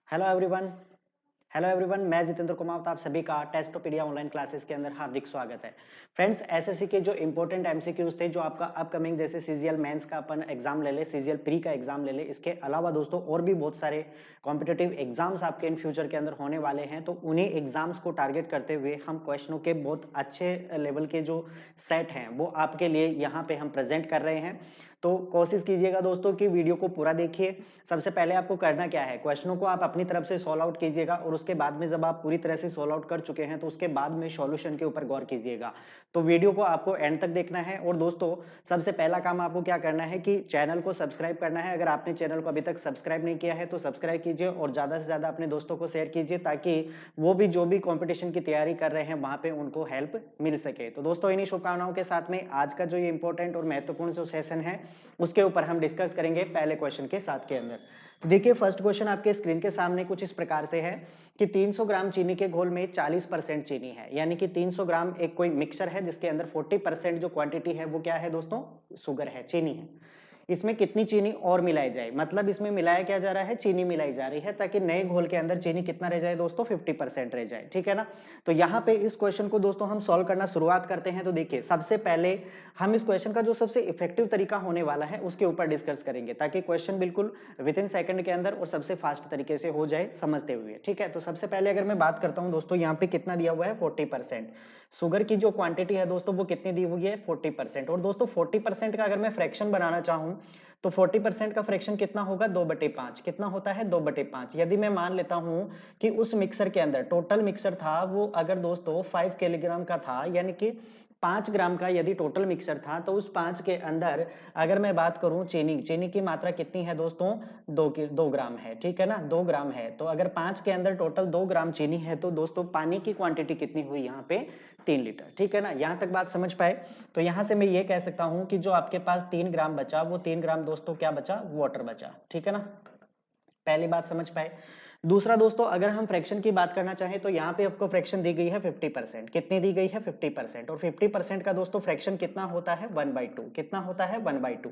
Hello everyone. Hello everyone, मैं जितेंद्र कुमार, आप सभी का टेस्टोपीडिया ऑनलाइन क्लासेस के अंदर हार्दिक स्वागत है। फ्रेंड्स, एसएससी के जो इंपॉर्टेंट एमसीक्यूज थे, जो आपका अपकमिंग जैसे सीजीएल मेंस का अपन एग्जाम ले ले, सीजीएल प्री का एग्जाम ले ले, इसके अलावा दोस्तों और भी बहुत सारे कॉम्पिटिटिव एग्जाम्स आपके इन फ्यूचर के अंदर होने वाले हैं। तो उन्हीं एग्जाम्स को टारगेट करते हुए हम क्वेश्चनों के बहुत अच्छे लेवल के जो सेट हैं वो आपके लिए यहाँ पे हम प्रेजेंट कर रहे हैं। तो कोशिश कीजिएगा दोस्तों कि वीडियो को पूरा देखिए। सबसे पहले आपको करना क्या है, क्वेश्चनों को आप अपनी तरफ से सॉल्व आउट कीजिएगा और उसके बाद में जब आप पूरी तरह से सॉल्व आउट कर चुके हैं तो उसके बाद में सॉल्यूशन के ऊपर गौर कीजिएगा। तो वीडियो को आपको एंड तक देखना है। और दोस्तों, सबसे पहला काम आपको क्या करना है कि चैनल को सब्सक्राइब करना है। अगर आपने चैनल को अभी तक सब्सक्राइब नहीं किया है तो सब्सक्राइब कीजिए और ज्यादा से ज्यादा अपने दोस्तों को शेयर कीजिए, ताकि वो भी जो भी कॉम्पिटिशन की तैयारी कर रहे हैं वहां पे उनको हेल्प मिल सके। तो दोस्तों, इन्हीं शुभकामनाओं के साथ में आज का जो ये इंपॉर्टेंट और महत्वपूर्ण जो सेशन है उसके ऊपर हम डिस्कस करेंगे पहले क्वेश्चन के साथ के अंदर। तो देखिए, फर्स्ट क्वेश्चन आपके स्क्रीन के सामने कुछ इस प्रकार से है कि 300 ग्राम चीनी के घोल में 40% चीनी है, यानी कि 300 ग्राम एक कोई मिक्सचर है जिसके अंदर 40% जो क्वांटिटी है वो क्या है दोस्तों, शुगर है, चीनी है। इसमें कितनी चीनी और मिलाई जाए, मतलब इसमें मिलाया क्या जा रहा है, चीनी मिलाई जा रही है, ताकि नए घोल के अंदर चीनी कितना रह जाए दोस्तों, 50% रह जाए। ठीक है ना। तो यहाँ पे इस क्वेश्चन को दोस्तों हम सॉल्व करना शुरुआत करते हैं। तो देखिए, सबसे पहले हम इस क्वेश्चन का जो सबसे इफेक्टिव तरीका होने वाला है उसके ऊपर डिस्कस करेंगे, ताकि क्वेश्चन बिल्कुल विद इन सेकंड के अंदर और सबसे फास्ट तरीके से हो जाए समझते हुए। ठीक है। तो सबसे पहले अगर मैं बात करता हूं दोस्तों, यहाँ पे कितना दिया हुआ है, 40%। शुगर की जो क्वांटिटी है दोस्तों वो कितनी दी हुई है, 40%। और दोस्तों 40% का अगर मैं फ्रैक्शन बनाना चाहूं तो 40% का फ्रैक्शन कितना होगा, 2/5। कितना होता है, 2/5। यदि मैं मान लेता हूं कि उस मिक्सर के अंदर टोटल मिक्सर था वो अगर दोस्तों 5 किलोग्राम का था, यानी कि 5 ग्राम का यदि टोटल मिक्सर था, तो उस 5 के अंदर अगर मैं बात करूं चीनी, चीनी की मात्रा कितनी है दोस्तों, 2 ग्राम है। ठीक है ना, 2 ग्राम है। तो अगर 5 के अंदर टोटल 2 ग्राम चीनी है तो दोस्तों पानी की क्वांटिटी कितनी हुई यहाँ पे, 3 लीटर। ठीक है ना, यहां तक बात समझ पाए। तो यहां से मैं ये कह सकता हूं कि जो आपके पास 3 ग्राम बचा वो 3 ग्राम दोस्तों क्या बचा, वाटर बचा। ठीक है ना, पहली बात समझ पाए। दूसरा दोस्तों, अगर हम फ्रैक्शन की बात करना चाहें तो यहाँ पे आपको फ्रैक्शन दी गई है 50%। कितनी दी गई है, 50%। और 50% का दोस्तों फ्रैक्शन कितना होता है, 1/2। कितना होता है, 1/2।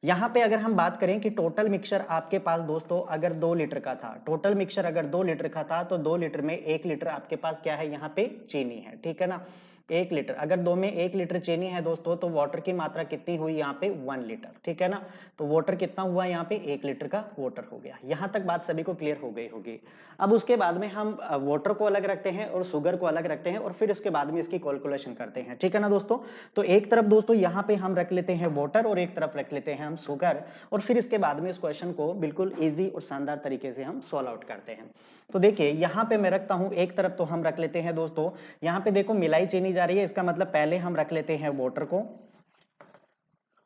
यहाँ पे अगर हम बात करें कि टोटल मिक्सचर आपके पास दोस्तों अगर 2 लीटर का था, टोटल मिक्सचर अगर 2 लीटर का था, तो 2 लीटर में 1 लीटर आपके पास क्या है, यहाँ पे चीनी है। ठीक है ना, 1 लीटर, अगर दो में 1 लीटर चीनी है दोस्तों, तो वाटर की मात्रा कितनी हुई यहाँ पे, 1 लीटर। ठीक है ना, तो वाटर कितना हुआ यहाँ पे, 1 लीटर का वाटर हो गया। यहां तक बात सभी को क्लियर हो गई होगी। अब उसके बाद में हम वाटर को अलग रखते हैं और शुगर को अलग रखते हैं और फिर उसके बाद में इसकी कैलकुलेशन करते हैं। ठीक है ना दोस्तों। तो एक तरफ दोस्तों यहाँ पे हम रख लेते हैं वाटर और एक तरफ रख लेते हैं हम शुगर, और फिर इसके बाद में इस क्वेश्चन को बिल्कुल ईजी और शानदार तरीके से हम सॉल्व आउट करते हैं। तो देखिए, यहाँ पे मैं रखता हूं एक तरफ, तो हम रख लेते हैं दोस्तों, यहाँ पे देखो मिलाई चीनी जा रही है, इसका मतलब पहले हम रख लेते हैं वाटर को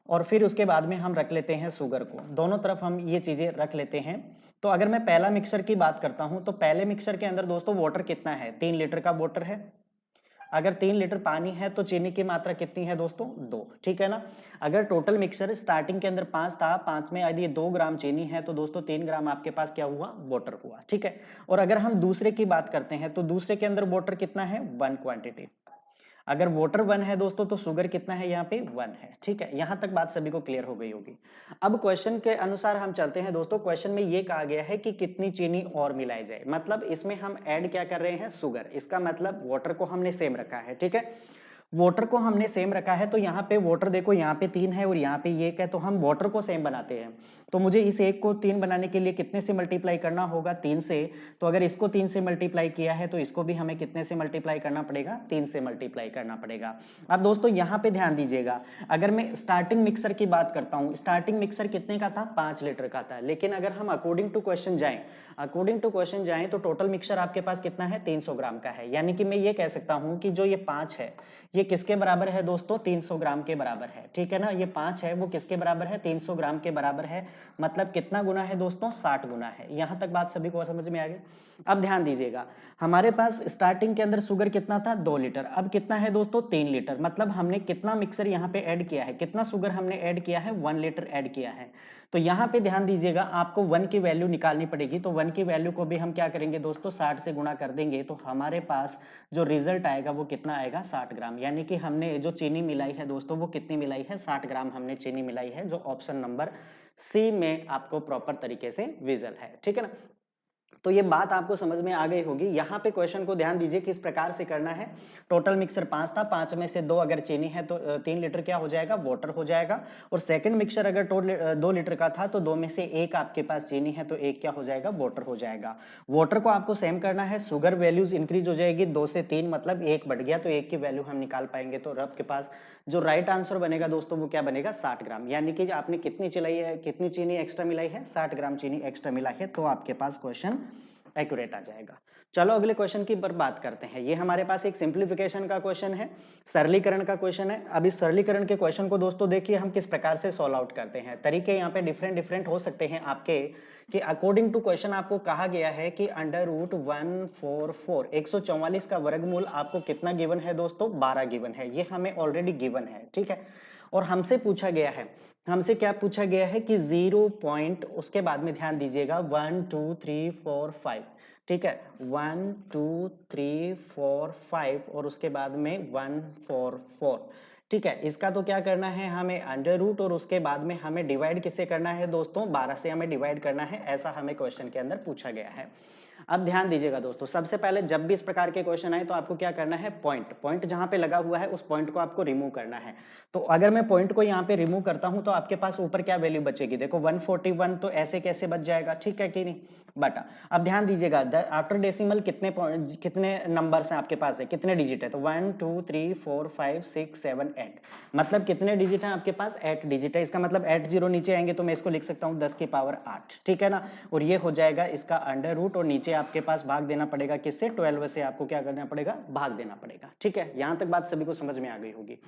और फिर उसके बाद में हम रख लेते हैं शुगर को। दोनों तरफ हम ये चीजें रख लेते हैं। तो अगर मैं पहला मिक्सर की बात करता हूं तो पहले मिक्सर के अंदर दोस्तों वाटर कितना है, 3 लीटर का वाटर है। अगर 3 लीटर पानी है तो चीनी की मात्रा कितनी है दोस्तों, 2। ठीक है ना। अगर टोटल मिक्सर स्टार्टिंग के अंदर 5 था, 5 में यदि 2 ग्राम चीनी है तो दोस्तों 3 ग्राम आपके पास क्या हुआ, वाटर हुआ। ठीक है। और अगर हम दूसरे की बात करते हैं तो दूसरे के अंदर वाटर कितना है, 1 क्वांटिटी। अगर वाटर 1 है दोस्तों तो शुगर कितना है, यहाँ पे 1 है। ठीक है, यहां तक बात सभी को क्लियर हो गई होगी। अब क्वेश्चन के अनुसार हम चलते हैं दोस्तों। क्वेश्चन में ये कहा गया है कि कितनी चीनी और मिलाई जाए, मतलब इसमें हम ऐड क्या कर रहे हैं, शुगर। इसका मतलब वाटर को हमने सेम रखा है। ठीक है, वाटर को हमने सेम रखा है, तो यहाँ पे वाटर देखो, यहाँ पे 3 है और यहाँ पे 1 है, तो हम वाटर को सेम बनाते हैं। तो मुझे इस 1 को 3 बनाने के लिए कितने से मल्टीप्लाई करना होगा, 3 से। तो अगर इसको 3 से मल्टीप्लाई किया है तो इसको भी हमें कितने से मल्टीप्लाई करना पड़ेगा, 3 से मल्टीप्लाई करना पड़ेगा। अब दोस्तों यहाँ पे ध्यान दीजिएगा, अगर मैं स्टार्टिंग मिक्सर की बात करता हूँ, स्टार्टिंग मिक्सर कितने का था, 5 लीटर का था। लेकिन अगर हम अकॉर्डिंग टू क्वेश्चन जाएं तो टोटल मिक्सर आपके पास कितना है, 300 ग्राम का है। यानी कि मैं ये कह सकता हूं कि जो ये 5 है ये किसके बराबर है दोस्तों, 300 ग्राम के बराबर है। ठीक है ना, ये 5 है वो किसके बराबर है, 300 ग्राम के बराबर है। मतलब कितना गुना है दोस्तों, 60 गुना है। यहां तक बात सभी को समझ में आ गई। अब ध्यान दीजिएगा, हमारे पास स्टार्टिंग के अंदर शुगर कितना था, 2 लीटर। अब कितना है दोस्तों, 3 लीटर। मतलब हमने कितना मिक्सर यहाँ पे ऐड किया है, कितना शुगर हमने ऐड किया है, 1 लीटर ऐड किया है। तो यहाँ पे ध्यान दीजिएगा, आपको 1 की वैल्यू निकालनी पड़ेगी। तो 1 की वैल्यू को भी हम क्या करेंगे दोस्तों, 60 से गुणा कर देंगे, तो हमारे पास जो रिजल्ट आएगा वो कितना आएगा, 60 ग्राम। यानी कि हमने जो चीनी मिलाई है दोस्तों वो कितनी मिलाई है, 60 ग्राम हमने चीनी मिलाई है, जो ऑप्शन नंबर सी में आपको प्रॉपर तरीके से विजल है। ठीक है ना। तो ये बात आपको समझ में आ गई होगी। यहाँ पे क्वेश्चन को ध्यान दीजिए किस प्रकार से करना है। टोटल मिक्सर 5 था, 5 में से 2 अगर चीनी है तो 3 लीटर क्या हो जाएगा, वाटर हो जाएगा। और सेकंड मिक्सर अगर 2 लीटर का था तो 2 में से 1 आपके पास चीनी है तो 1 क्या हो जाएगा, वाटर हो जाएगा। वाटर को आपको सेम करना है, शुगर वैल्यूज इंक्रीज हो जाएगी 2 से 3, मतलब 1 बढ़ गया तो 1 की वैल्यू हम निकाल पाएंगे। तो आपके पास जो राइट आंसर बनेगा दोस्तों वो क्या बनेगा, 60 ग्राम। यानी कि आपने कितनी चलाई है, कितनी चीनी एक्स्ट्रा मिलाई है, 60 ग्राम चीनी एक्स्ट्रा मिलाई है, तो आपके पास क्वेश्चन एक्यूरेट आ जाएगा। चलो अगले क्वेश्चन की पर बात करते हैं। ये हमारे पास एक सिंप्लीफिकेशन का क्वेश्चन है, सरलीकरण का क्वेश्चन है। अब इस सरलीकरण के क्वेश्चन को दोस्तों देखिए हम किस प्रकार से सॉल्व आउट करते हैं। तरीके यहाँ पे डिफरेंट डिफरेंट हो सकते हैं आपके, कि अकॉर्डिंग टू क्वेश्चन आपको कहा गया है कि अंडर रूट 144 144 का वर्गमूल आपको कितना गिवन है दोस्तों, 12 गिवन है। ये हमें ऑलरेडी गिवन है, ठीक है। और हमसे पूछा गया है, हमसे क्या पूछा गया है कि 0 पॉइंट, उसके बाद में ध्यान दीजिएगा 1 2 3 4 5, ठीक है, 1 2 3 4 5 और उसके बाद में 1 4 4, ठीक है। इसका तो क्या करना है हमें, अंडर रूट, और उसके बाद में हमें डिवाइड किससे करना है दोस्तों, 12 से हमें डिवाइड करना है, ऐसा हमें क्वेश्चन के अंदर पूछा गया है। अब ध्यान दीजिएगा दोस्तों, सबसे पहले जब भी इस प्रकार के क्वेश्चन आए तो आपको क्या करना है, पॉइंट जहां पे लगा हुआ है उस पॉइंट को आपको रिमूव करना है। तो अगर मैं पॉइंट को यहाँ पे रिमूव करता हूं तो आपके पास ऊपर क्या वैल्यू बचेगी, देखो 141, तो ऐसे कैसे बच जाएगा, ठीक है कि नहीं, बटा। अब ध्यान दीजिएगा आफ्टर डेसिमल कितने नंबर्स हैं आपके पास है, कितने डिजिट है, तो 1 2 3 4 5 6 7 8, मतलब कितने डिजिट है आपके पास, 8 डिजिट है। इसका मतलब 8 जीरो नीचे आएंगे तो मैं इसको लिख सकता हूँ 10 की पावर 8, ठीक है ना। और ये हो जाएगा इसका अंडर रूट, और नीचे आपके पास भाग देना पड़ेगा किससे, 12 से आपको क्या करना पड़ेगा, भाग देना पड़ेगा, ठीक है। यहां तक बात सभी को समझ में आ गई होगी।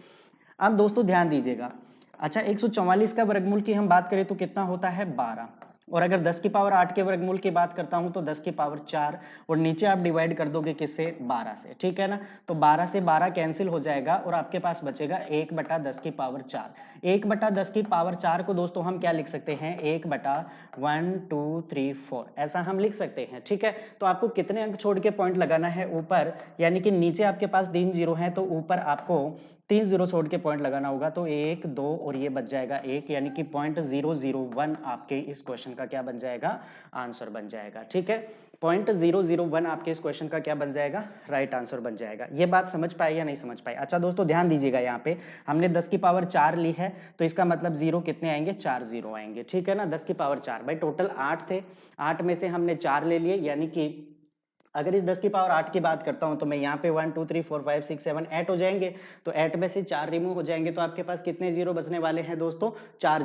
अब दोस्तों ध्यान दीजिएगा, अच्छा 144 का वर्गमूल की हम बात करें तो कितना होता है, 12। और अगर 10 की पावर 8 के वर्गमूल की बात करता हूं तो 10 की पावर 4, और नीचे आप डिवाइड कर दोगे किससे, 12 से, ठीक है ना। तो 12 से 12 कैंसिल हो जाएगा और आपके पास बचेगा 1 बटा 10 की पावर 4। 1 बटा 10 की पावर 4 को दोस्तों हम क्या लिख सकते हैं, 1 बटा 1 2 3 4, ऐसा हम लिख सकते हैं, ठीक है। तो आपको कितने अंक छोड़ के पॉइंट लगाना है ऊपर, यानी कि नीचे आपके पास 3 जीरो है तो ऊपर आपको 3 जीरो छोड़ के पॉइंट लगाना होगा। तो 1 2 और ये बच जाएगा 1, यानी कि 0.001 आपके इस क्वेश्चन का क्या बन जाएगा, आंसर बन जाएगा, ठीक है। 0.001 आपके इस क्वेश्चन का क्या बन जाएगा, राइट आंसर बन जाएगा। ये बात समझ पाए या नहीं समझ पाए। अच्छा दोस्तों ध्यान दीजिएगा, यहाँ पे हमने 10 की पावर 4 ली है तो इसका मतलब जीरो कितने आएंगे, 4 जीरो आएंगे, ठीक है ना। 10 की पावर 4, भाई टोटल 8 थे, 8 में से हमने 4 ले लिए, यानी कि अगर इस 10 की पावर 8 की बात करता हूं तो मैं यहाँ पे 1 2 3 4 5 6 7 8 हो जाएंगे, तो 8 में से 4 रिमूव हो जाएंगे तो आपके पास कितने जीरो बचने वाले हैं दोस्तों, 4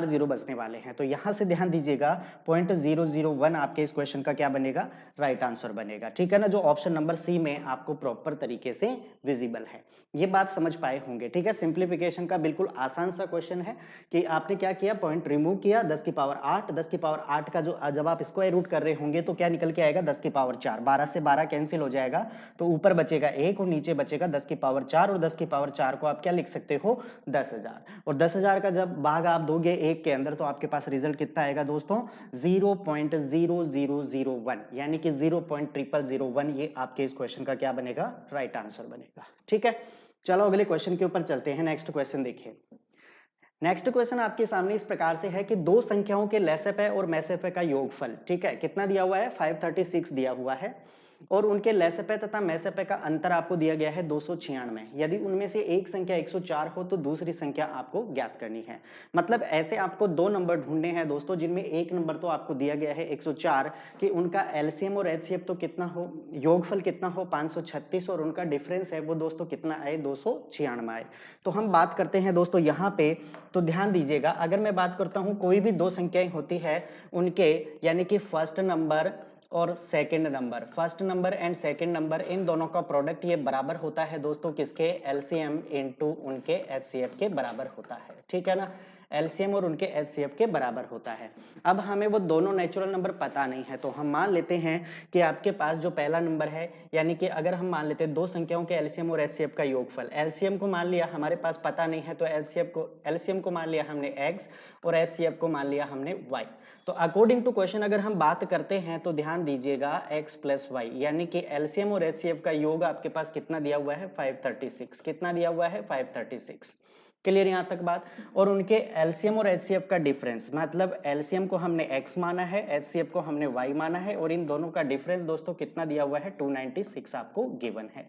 जीरो बचने वाले हैं। तो यहां से ध्यान दीजिएगा 0.001 आपके इस क्वेश्चन का क्या बनेगा, राइट आंसर बनेगा, ठीक है ना, जो ऑप्शन नंबर सी में आपको प्रॉपर तरीके से विजिबल है। ये बात समझ पाए होंगे, ठीक है। सिंप्लीफिकेशन का बिल्कुल आसान सा क्वेश्चन है कि आपने क्या किया, पॉइंट रिमूव किया, 10 की पावर 8, 10 की पावर 8 का जो जब आप स्क्वायर रूट कर रहे होंगे तो क्या निकल के आएगा, 10 की पावर 4, 12 से 12 कैंसिल हो जाएगा तो ऊपर बचेगा 1 और नीचे बचेगा 10 की पावर 4, और 10 की पावर 4 को आप क्या लिख सकते हो, 10,000। और 10,000 का जब भाग आप दोगे 1 के अंदर तो आपके पास रिजल्ट कितना आएगा दोस्तों, 0.0001, यानी कि 0.0001, ये आपके इस क्वेश्चन का क्या बनेगा, राइट आंसर बनेगा, ठीक है। चलो अगले क्वेश्चन के ऊपर चलते हैं। नेक्स्ट क्वेश्चन देखिए। नेक्स्ट क्वेश्चन आपके सामने इस प्रकार से है कि दो संख्याओं के लेसेपे और मेसेपे का योगफल, ठीक है, कितना दिया हुआ है, 536 दिया हुआ है, और उनके लेसेपे तथा मेसेपे का अंतर आपको दिया गया है 296। यदि उनमें से एक संख्या 104 हो तो दूसरी संख्या आपको ज्ञात करनी है। मतलब ऐसे आपको दो नंबर ढूंढने हैं दोस्तों, जिनमें एक नंबर तो आपको दिया गया है 104, कि उनका एलसीएम और एचसीएफ तो कितना हो, योगफल कितना हो 536, और उनका डिफरेंस है वो दोस्तों कितना आए, 296 आए। तो हम बात करते हैं दोस्तों यहाँ पे, तो ध्यान दीजिएगा, अगर मैं बात करता हूं कोई भी दो संख्याएं होती है उनके, यानी कि फर्स्ट नंबर और second number, first number and second number, इन दोनों का प्रोडक्ट ये बराबर होता है दोस्तों किसके, एलसीएम इनटू उनके एचसीएफ के बराबर होता है, ठीक है ना। एलसीएम और उनके एचसीएफ के बराबर होता है। अब हमें वो दोनों नेचुरल नंबर पता नहीं है, तो हम मान लेते हैं कि आपके पास जो पहला नंबर है, यानी कि अगर हम मान लेते हैं दो संख्याओं के एलसीएम और एचसीएफ का योगफल, एलसीएम को मान लिया हमारे पास पता नहीं है तो एलसीएम को मान लिया हमने x और एचसीएफ को मान लिया हमने y। तो अकॉर्डिंग टू क्वेश्चन अगर हम बात करते हैं तो ध्यान दीजिएगा x प्लस वाई, यानी कि एलसीएम और एचसीएफ का योग आपके पास कितना दिया हुआ है, 536, कितना दिया हुआ है, 536, क्लियर यहाँ तक बात। और उनके एलसीएम और एचसीएफ का डिफरेंस, मतलब एलसीएम को हमने x माना है, एचसीएफ को हमने y माना है, और इन दोनों का डिफरेंस दोस्तों कितना दिया हुआ है, 296 आपको गिवन है।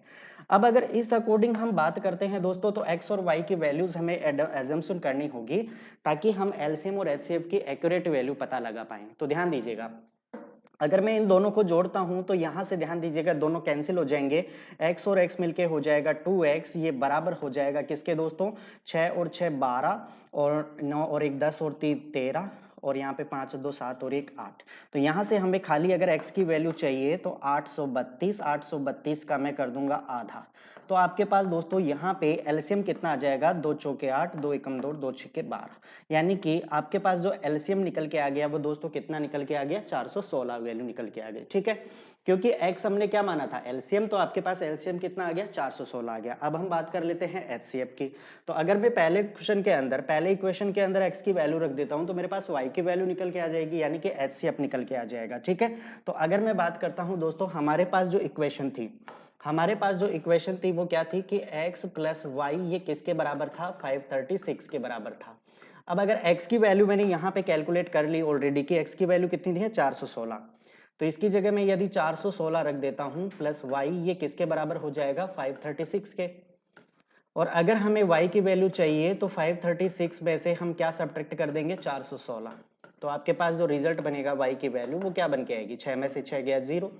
अब अगर इस अकॉर्डिंग हम बात करते हैं दोस्तों, तो x और y की वैल्यूज हमें एजम्पशन करनी होगी ताकि हम एलसीएम और एचसीएफ की एक्यूरेट वैल्यू पता लगा पाए। तो ध्यान दीजिएगा, अगर मैं इन दोनों को जोड़ता हूं तो यहां से ध्यान दीजिएगा दोनों कैंसिल हो जाएंगे, x और x मिलके हो जाएगा 2x, ये बराबर हो जाएगा किसके दोस्तों, 6 और 6 12, और 9 और 1 10 और 3 13, और यहाँ पे 5 2 7 और 1 8। तो यहाँ से हमें खाली अगर x की वैल्यू चाहिए तो 832, 832 का मैं कर दूंगा आधा। तो आपके पास दोस्तों यहाँ पे एलसीएम कितना आ जाएगा, 2 चौके 8, 2 एकम 2, 2 छक्के 12, यानी कि आपके पास जो एलसीएम निकल के आ गया वो दोस्तों कितना निकल के आ गया, 416 वैल्यू निकल के आ गई। ठीक है, क्योंकि x हमने क्या माना था, एलसीएम, तो आपके पास एलसीएम कितना आ गया, 416 आ गया। अब हम बात कर लेते हैं एचसीएफ की। तो अगर मैं पहले क्वेश्चन के अंदर, पहले इक्वेशन के अंदर x की वैल्यू रख देता हूं तो मेरे पास y की वैल्यू निकल के आ जाएगी, यानी कि एचसीएफ निकल के आ जाएगा। ठीक है, तो अगर मैं बात करता हूं दोस्तों, हमारे पास जो इक्वेशन थी, हमारे पास जो इक्वेशन थी वो क्या थी कि x प्लस वाई ये किसके बराबर था, 536 के बराबर था। अब अगर x की वैल्यू मैंने यहाँ पे कैलकुलेट कर ली ऑलरेडी कि x की वैल्यू कितनी दी है, 416, तो इसकी जगह मैं यदि 416 रख देता हूं प्लस y, ये किसके बराबर हो जाएगा, 536 के। और अगर हमें y की वैल्यू चाहिए तो 536 में से हम क्या सब्ट्रैक्ट कर देंगे, 416, तो आपके पास जो रिजल्ट बनेगा y की वैल्यू वो क्या बन के आएगी, 6 में से 6 गया 0,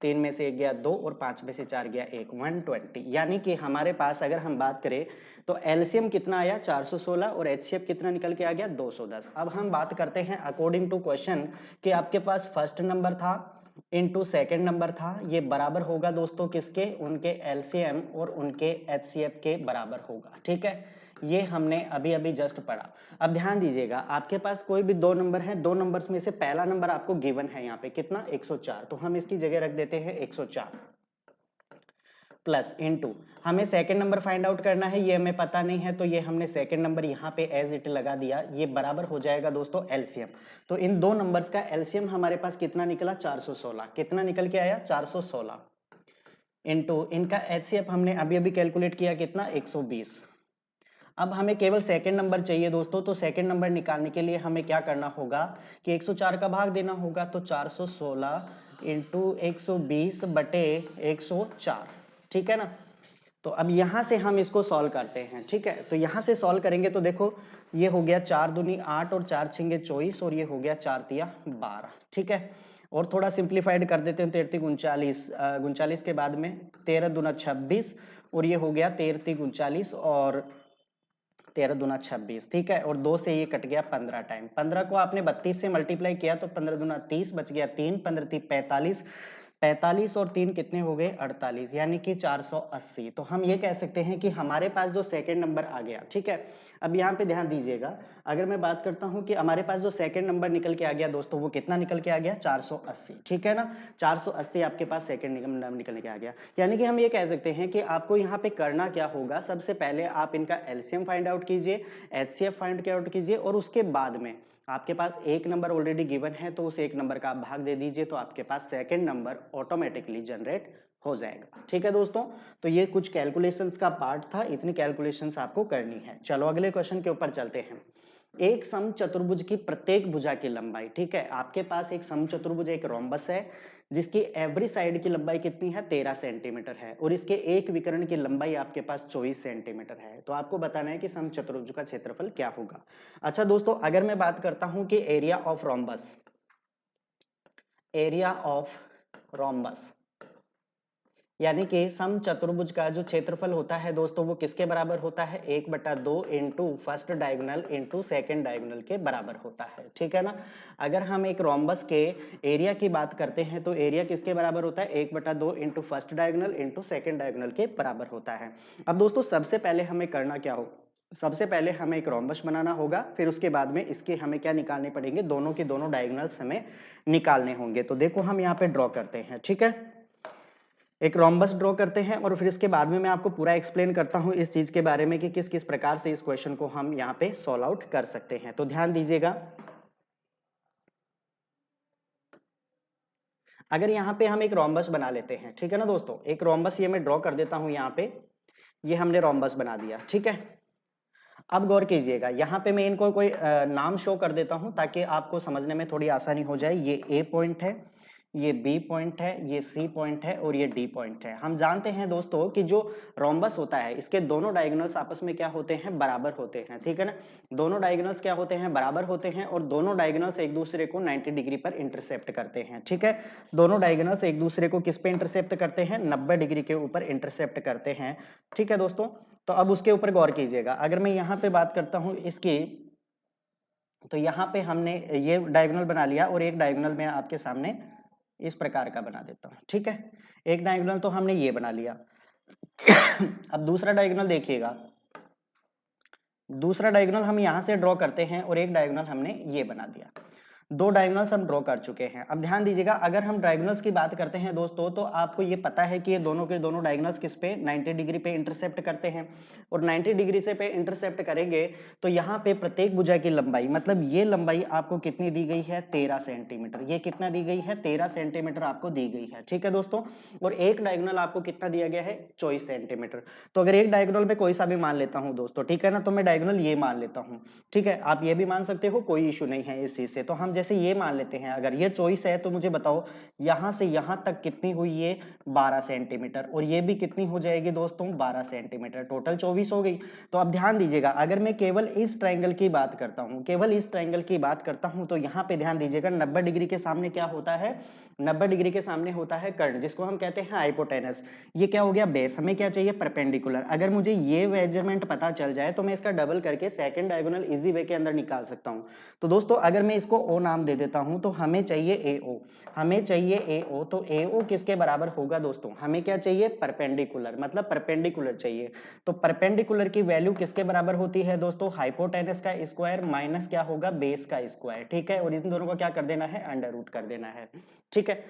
3 में से 1 गया 2, और 5 में से 4 गया 1, 120। यानी कि हमारे पास अगर हम बात करें तो एलसीएम कितना आया, 416, और एचसीएफ कितना निकल के आ गया, 210। अब हम बात करते हैं अकॉर्डिंग टू क्वेश्चन कि आपके पास फर्स्ट नंबर था इनटू सेकंड नंबर था, ये बराबर होगा दोस्तों किसके, उनके एलसीएम और उनके एचसीएफ के बराबर होगा। ठीक है, ये हमने अभी अभी जस्ट पढ़ा। अब ध्यान दीजिएगा, आपके पास कोई भी दो नंबर है, दो नंबर्स में से पहला नंबर आपको गिवन है यहाँ पे कितना, 104, तो हम इसकी जगह रख देते हैं 104 प्लस इनटू, हमें सेकंड नंबर फाइंड आउट करना है, ये हमें पता नहीं है, तो ये हमने सेकंड नंबर यहाँ पे एज इट लगा दिया, ये बराबर हो जाएगा दोस्तों एलसीएम। तो इन दो नंबर्स का एलसीएम हमारे पास कितना निकला, 416, कितना निकल के आया, 416, इनटू इनका एचसीएफ हमने अभी अभी कैलकुलेट किया कितना, 120। अब हमें केवल सेकंड नंबर चाहिए दोस्तों, तो सेकंड नंबर निकालने के लिए हमें क्या करना होगा कि 104 का भाग देना होगा, तो 416 इंटू 120 बटे 104। ठीक है ना, तो अब यहां से हम इसको सॉल्व करते हैं। ठीक है, तो यहां से सॉल्व करेंगे तो देखो ये हो गया 4 दूनी 8 और 4 छिंगे 24, और ये हो गया 4 तिया 12। ठीक है, और थोड़ा सिंप्लीफाइड कर देते हैं, 13 39, 39 के बाद में 13 दूना 26, और ये हो गया 13 39, और 13 दूना 26। ठीक है, और 2 से ये कट गया 15 टाइम, 15 को आपने 32 से मल्टीप्लाई किया तो 15 दूना 30, बच गया 3, 15 3 45, 45 और 3 कितने हो गए, 48, यानी कि 480। तो हम ये कह सकते हैं कि हमारे पास जो सेकंड नंबर आ गया। ठीक है, अब यहाँ पे ध्यान दीजिएगा, अगर मैं बात करता हूँ कि हमारे पास जो सेकंड नंबर निकल के आ गया दोस्तों, वो कितना निकल के आ गया, 480। ठीक है ना, 480 आपके पास सेकंड नंबर निकल के आ गया। यानी कि हम ये कह सकते हैं कि आपको यहाँ पे करना क्या होगा, सबसे पहले आप इनका एलसीएम फाइंड आउट कीजिए, एचसीएफ फाइंड आउट कीजिए, और उसके बाद में आपके पास एक नंबर ऑलरेडी गिवन है तो उस एक नंबर का आप भाग दे दीजिए, तो आपके पास सेकंड नंबर ऑटोमेटिकली जनरेट हो जाएगा। ठीक है दोस्तों, तो ये कुछ कैलकुलेशंस का पार्ट था, इतनी कैलकुलेशंस आपको करनी है। चलो अगले क्वेश्चन के ऊपर चलते हैं। एक समचतुर्भुज की प्रत्येक भुजा की लंबाई, ठीक है, आपके पास एक समचतुर्भुज, एक रोम्बस है जिसकी एवरी साइड की लंबाई कितनी है, 13 सेंटीमीटर है, और इसके एक विकर्ण की लंबाई आपके पास 24 सेंटीमीटर है। तो आपको बताना है कि समचतुर्भुज का क्षेत्रफल क्या होगा। अच्छा दोस्तों, अगर मैं बात करता हूं कि area of rhombus, area of rhombus यानी कि समचतुर्भुज का जो क्षेत्रफल होता है दोस्तों, वो किसके बराबर होता है, 1/2 into first diagonal into second diagonal के बराबर होता है। ठीक है ना, अगर हम एक रोम्बस के एरिया की बात करते हैं तो एरिया किसके बराबर होता है, 1/2 into first diagonal into second diagonal के बराबर होता है। अब दोस्तों सबसे पहले हमें करना क्या हो, सबसे पहले हमें एक रोम्बस बनाना होगा, फिर उसके बाद में इसके हमें क्या निकालने पड़ेंगे, दोनों के दोनों डायगोनल्स हमें निकालने होंगे। तो देखो हम यहाँ पे ड्रॉ करते हैं। ठीक है, एक रोम्बस ड्रॉ करते हैं और फिर इसके बाद में मैं आपको पूरा एक्सप्लेन करता हूं इस चीज के बारे में कि किस किस प्रकार से इस क्वेश्चन को हम यहाँ पे सॉल्व आउट कर सकते हैं। तो ध्यान दीजिएगा, अगर यहाँ पे हम एक रोम्बस बना लेते हैं, ठीक है ना दोस्तों, एक रोम्बस ये मैं ड्रॉ कर देता हूं यहाँ पे, ये हमने रोम्बस बना दिया। ठीक है, अब गौर कीजिएगा, यहाँ पे मैं इनको कोई नाम शो कर देता हूं ताकि आपको समझने में थोड़ी आसानी हो जाए। ये ए पॉइंट है, ये बी पॉइंट है, ये सी पॉइंट है और ये डी पॉइंट है। हम जानते हैं दोस्तों कि जो रोम्बस होता है इसके दोनों डायगोनल्स आपस में क्या होते हैं, बराबर होते हैं, ठीक है ना। दोनों डायगोनल्स क्या होते हैं, बराबर होते हैं और दोनों डायगोनल्स एक दूसरे को 90 डिग्री पर इंटरसेप्ट करते हैं, ठीक है। दोनों डायगोनल्स एक दूसरे को किस पे इंटरसेप्ट करते हैं, 90 डिग्री के ऊपर इंटरसेप्ट करते हैं, ठीक है दोस्तों। तो अब उसके ऊपर गौर कीजिएगा, अगर मैं यहाँ पे बात करता हूं इसकी, तो यहाँ पे हमने ये डायगोनल बना लिया और एक डायगोनल मैं आपके सामने इस प्रकार का बना देता हूं, ठीक है। एक डायगोनल तो हमने ये बना लिया। अब दूसरा डायगोनल देखिएगा, दूसरा डायगोनल हम यहां से ड्रॉ करते हैं और एक डायगोनल हमने ये बना दिया। दो डायगोनल्स हम ड्रॉ कर चुके हैं। अब ध्यान दीजिएगा, अगर हम डायगोनल्स की बात करते हैं दोस्तों, तो आपको ये पता है कि ये दोनों के दोनों डायगोनल्स किस पे 90 डिग्री पे इंटरसेप्ट करते हैं और 90 डिग्री से पे इंटरसेप्ट करेंगे तो यहाँ पे प्रत्येक भुजा की लंबाई, मतलब ये लंबाई आपको कितनी दी गई है, 13 सेंटीमीटर। ये कितना दी गई है, 13 सेंटीमीटर आपको दी गई है, ठीक है दोस्तों। और एक डायगोनल आपको कितना दिया गया है, 24 सेंटीमीटर। तो अगर एक डायगोनल में कोई सा भी मान लेता हूं दोस्तों, ठीक है ना, तो मैं डायगोनल ये मान लेता हूं, ठीक है। आप ये भी मान सकते हो, कोई इशू नहीं है इस चीज से। तो हम जैसे ये मान लेते हैं, अगर ये चॉइस है तो मुझे बताओ यहां से यहां तक कितनी हुई, ये 12 सेंटीमीटर और ये भी कितनी हो जाएगी दोस्तों, 12 सेंटीमीटर, टोटल 24 हो गई। तो अब ध्यान दीजिएगा, अगर मैं केवल इस ट्रायंगल की बात करता हूं, केवल इस ट्रायंगल की बात करता हूं, तो यहां पे ध्यान दीजिएगा 90 डिग्री के सामने क्या होता है, 90 डिग्री के सामने होता है कर्ण, जिसको हम कहते हैं हाइपोटेनस। ये क्या हो गया, बेस। हमें क्या चाहिए, परपेंडिकुलर। अगर मुझे ये मेजरमेंट पता चल जाए तो मैं इसका डबल करके सेकंड डायगोनल इजी वे के अंदर निकाल सकता हूं। तो दोस्तों अगर मैं इसको ओ नाम दे देता हूं, तो हमें चाहिए एओ, हमें चाहिए एओ। तो एओ किसके बराबर होगा दोस्तों, हमें क्या चाहिए, परपेंडिकुलर, मतलब परपेंडिकुलर चाहिए। तो परपेंडिकुलर की वैल्यू किसके बराबर होती है दोस्तों, हाइपोटेनस का स्क्वायर माइनस क्या होगा, बेस का स्क्वायर, ठीक है। और इन दोनों को क्या कर देना है, अंडर रूट कर देना है, ठीक है।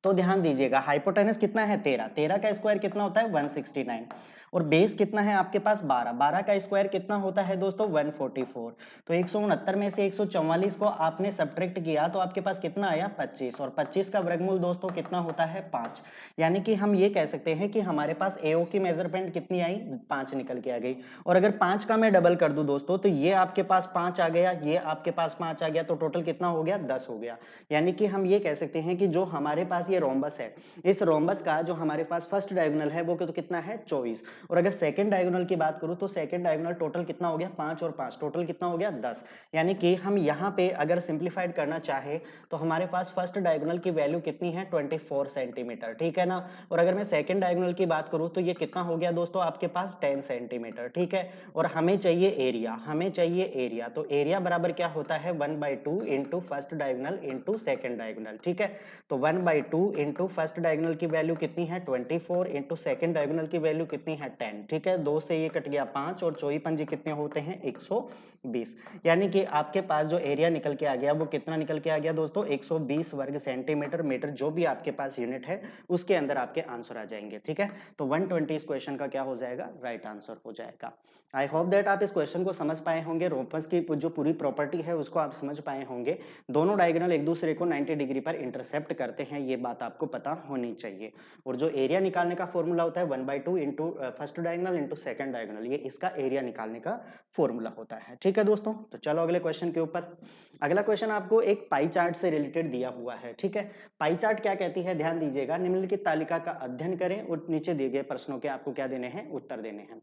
तो ध्यान दीजिएगा, हाइपोटेनस कितना है, 13, 13 का स्क्वायर कितना होता है, 169 और बेस कितना है आपके पास, 12, 12 का स्क्वायर कितना होता है दोस्तों, 144। तो 169 में से 144 को आपने सब्ट्रैक्ट किया तो आपके पास कितना आया, 25 और 25 का वर्गमूल दोस्तों कितना होता है, 5। यानी कि हम ये कह सकते हैं कि हमारे पास एओ की मेजरमेंट कितनी आई, 5 निकल के आ गई। और अगर 5 का मैं डबल कर दूं दोस्तों, तो ये आपके पास 5 आ गया, ये आपके पास 5 आ गया, तो टोटल कितना हो गया, 10 हो गया। यानी कि हम ये कह सकते हैं कि जो हमारे पास ये रोम्बस है, इस रोम्बस का जो हमारे पास फर्स्ट डायगोनल है वो तो कितना है, 24। और अगर सेकंड डायगोनल की बात करूं तो सेकंड डायगोनल टोटल कितना हो गया, 5 और 5 टोटल कितना हो गया, 10। यानी कि हम यहाँ पे अगर सिंप्लीफाइड करना चाहे तो हमारे पास फर्स्ट डायगोनल की वैल्यू कितनी है, 24 सेंटीमीटर, ठीक है ना। और अगर मैं सेकंड डायगोनल की बात करूं तो ये कितना हो गया दोस्तों, आपके पास 10 सेंटीमीटर, ठीक है। और हमें चाहिए एरिया, हमें चाहिए एरिया। तो एरिया बराबर क्या होता है, 1/2 into first diagonal into second diagonal, ठीक है। तो 1/2 इंटू फर्स्ट डायगोनल की वैल्यू कितनी है, 24 इंटू सेकंड डायगोनल की वैल्यू कितनी है, 10, ठीक है। 2 से ये कट गया 5 और चौही पंजे कितने होते हैं, 120। यानी कि आपके पास जो एरिया निकल के आ गया वो कितना निकल के आ गया दोस्तों, 120 वर्ग सेंटीमीटर, मीटर, जो भी आपके पास यूनिट है उसके अंदर आपके आंसर आ जाएंगे, ठीक है। तो 120 इस क्वेश्चन का क्या हो जाएगा, राइट आंसर हो जाएगा। आई होप दैट आप इस क्वेश्चन को समझ पाए होंगे, रोम्बस की जो पूरी प्रॉपर्टी है उसको आप समझ पाए होंगे। दोनों डायगोनल एक दूसरे को 90 डिग्री पर इंटरसेप्ट करते हैं, ये बात आपको पता होनी चाहिए। और जो एरिया निकालने का फॉर्मूला होता है 1/2 into first diagonal into second diagonal, ये इसका एरिया निकालने का फॉर्मूला होता है, ठीक है दोस्तों। तो चलो अगले क्वेश्चन के ऊपर। अगला क्वेश्चन आपको एक पाई चार्ट से रिलेटेड दिया हुआ है, ठीक है। पाई चार्ट क्या कहती है, ध्यान दीजिएगा, निम्नलिखित तालिका का अध्ययन करें और नीचे दिए गए प्रश्नों के आपको क्या देने हैं, उत्तर देने हैं।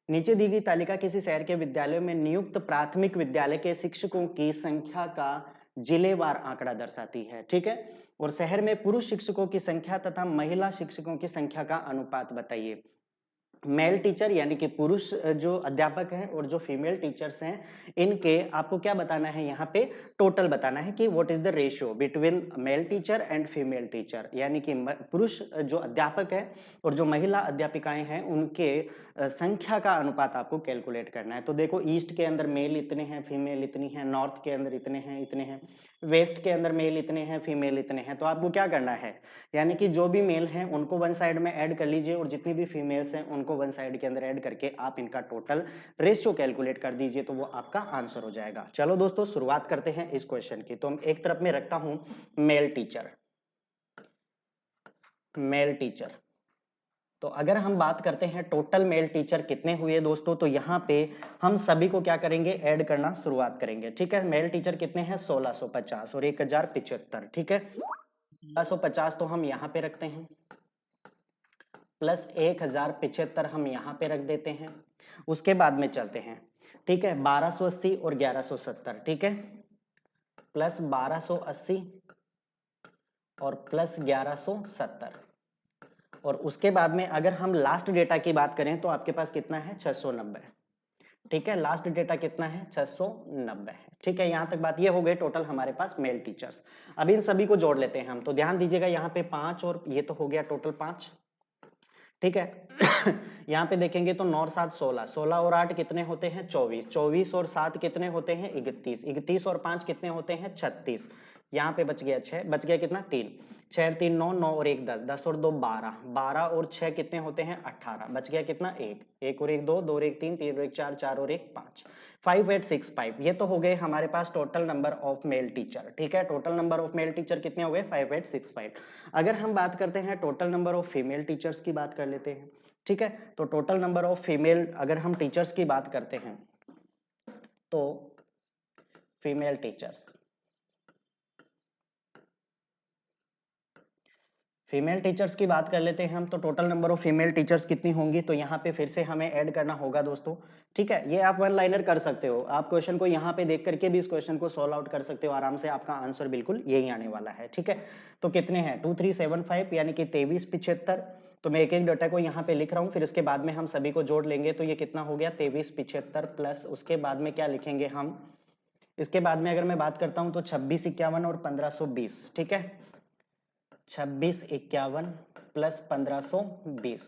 नीचे दी गई तालिका किसी शहर के विद्यालयों में नियुक्त प्राथमिक विद्यालय के शिक्षकों की संख्या का जिलेवार आंकड़ा दर्शाती है, ठीक है। और शहर में पुरुष शिक्षकों की संख्या तथा महिला शिक्षकों की संख्या का अनुपात बताइए। मेल टीचर यानी कि पुरुष जो अध्यापक हैं और जो फीमेल टीचर्स हैं, इनके आपको क्या बताना है, यहाँ पे टोटल बताना है कि what is the ratio between male teacher and female teacher. यानी कि पुरुष जो अध्यापक है और जो महिला अध्यापिकाएं हैं उनके संख्या का अनुपात आपको कैलकुलेट करना है। तो देखो, ईस्ट के अंदर मेल इतने हैं, फीमेल इतनी है, नॉर्थ के अंदर इतने हैं, इतने हैं, वेस्ट के अंदर मेल इतने हैं, फीमेल इतने हैं। तो आपको क्या करना है, यानी कि जो भी मेल हैं उनको वन साइड में ऐड कर लीजिए और जितनी भी फीमेल्स हैं उनको वन साइड के अंदर ऐड करके आप इनका टोटल रेशियो कैलकुलेट कर दीजिए, तो वो आपका आंसर हो जाएगा। चलो दोस्तों शुरुआत करते हैं इस क्वेश्चन की। तो एक तरफ में रखता हूं मेल टीचर, मेल टीचर, तो अगर हम बात करते हैं टोटल मेल टीचर कितने हुए दोस्तों, तो यहाँ पे हम सभी को क्या करेंगे, ऐड करना शुरुआत करेंगे। ठीक है, मेल टीचर कितने हैं, 1650 और 1075। ठीक है, 1650 तो हम यहाँ पे रखते हैं, प्लस 1075 हम यहाँ पे रख देते हैं। उसके बाद में चलते हैं, ठीक है, 1280 और 1170। ठीक है, प्लस 1280 और प्लस 1170। और उसके बाद में अगर हम लास्ट डेटा की बात करें तो आपके पास कितना है, 690। ठीक है, लास्ट डेटा कितना है, 690 है। ठीक है, यहां तक बात ये हो गई टोटल हमारे पास मेल टीचर्स। अब इन सभी को जोड़ लेते हैं हम, तो ध्यान दीजिएगा यहाँ पे 5 और ये तो हो गया टोटल 5। ठीक है, यहाँ पे देखेंगे तो 9 और 7 16, 16 और 8 कितने होते हैं, 24, 24 और 7 कितने होते हैं, 31, 31 और 5 कितने होते हैं, 36। यहाँ पे बच गया 6, बच गया कितना, 3, 6 और 3 9, 9 और 1 10, 10 और 2 12, 12 और 6 कितने होते हैं, 18, बच गया कितना, 1, 1 और 1 2, 2 और 1 3, 3 और 1 4, 4 और 1 5, 5865। ये तो हो गए हमारे पास total number of male teacher. ठीक है, total number of male teacher कितने हो गए, 5865। अगर हम बात करते हैं total number of female teachers की बात कर लेते हैं। ठीक है, तो टोटल नंबर ऑफ फीमेल अगर हम टीचर्स की बात करते हैं तो फीमेल टीचर्स, फीमेल टीचर्स की बात कर लेते हैं हम, तो total number of female teachers कितनी होंगी, तो यहाँ पे फिर से हमें ऐड करना होगा दोस्तों। ठीक है, ये आप वन लाइनर कर सकते हो, आप क्वेश्चन को यहाँ पे देख करके भी इस क्वेश्चन को सॉल्व आउट कर सकते हो आराम से, आपका आंसर बिल्कुल यही आने वाला है। ठीक है, तो कितने हैं, 2375 यानी कि 2375। तो मैं एक एक डाटा को यहाँ पे लिख रहा हूँ, फिर इसके बाद में हम सभी को जोड़ लेंगे, तो ये कितना हो गया, 2375 प्लस उसके बाद में क्या लिखेंगे हम, इसके बाद में अगर मैं बात करता हूँ तो 2651 और 1520। ठीक है, 2651 प्लस 1520।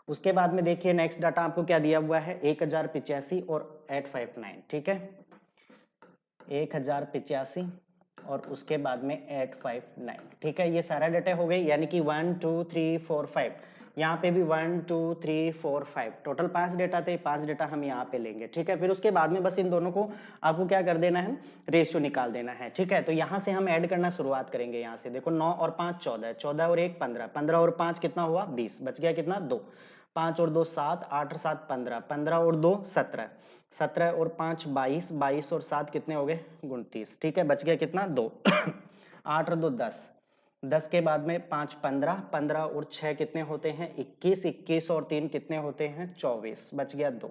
उसके बाद में देखिए नेक्स्ट डाटा आपको क्या दिया हुआ है, 1085 और 859। ठीक है, 1085 और उसके बाद में 859। ठीक है, ये सारा डाटा हो गई, यानी कि 1 2 3 4 5, यहाँ पे भी 1 2 3 4 5, टोटल 5 डेटा थे, 5 डेटा हम यहाँ पे लेंगे। ठीक है, फिर उसके बाद में बस इन दोनों को आपको क्या कर देना है, रेशियो निकाल देना है। ठीक है, तो यहाँ से हम ऐड करना शुरुआत करेंगे, यहाँ से देखो 9 और 5 14, 14 और 1 15, 15 और 5 कितना हुआ, 20, बच गया कितना, 2, 5 और 2 7, 8 और 7 15, 15 और 2 17, 17 और 5 22, 22 और 7 कितने हो गए, 29। ठीक है, बच गया कितना, 2, 8 और 2 10, 10 के बाद में 5 15, 15 और 6 कितने होते हैं, 21, 21 और 3 कितने होते हैं, 24, बच गया 2,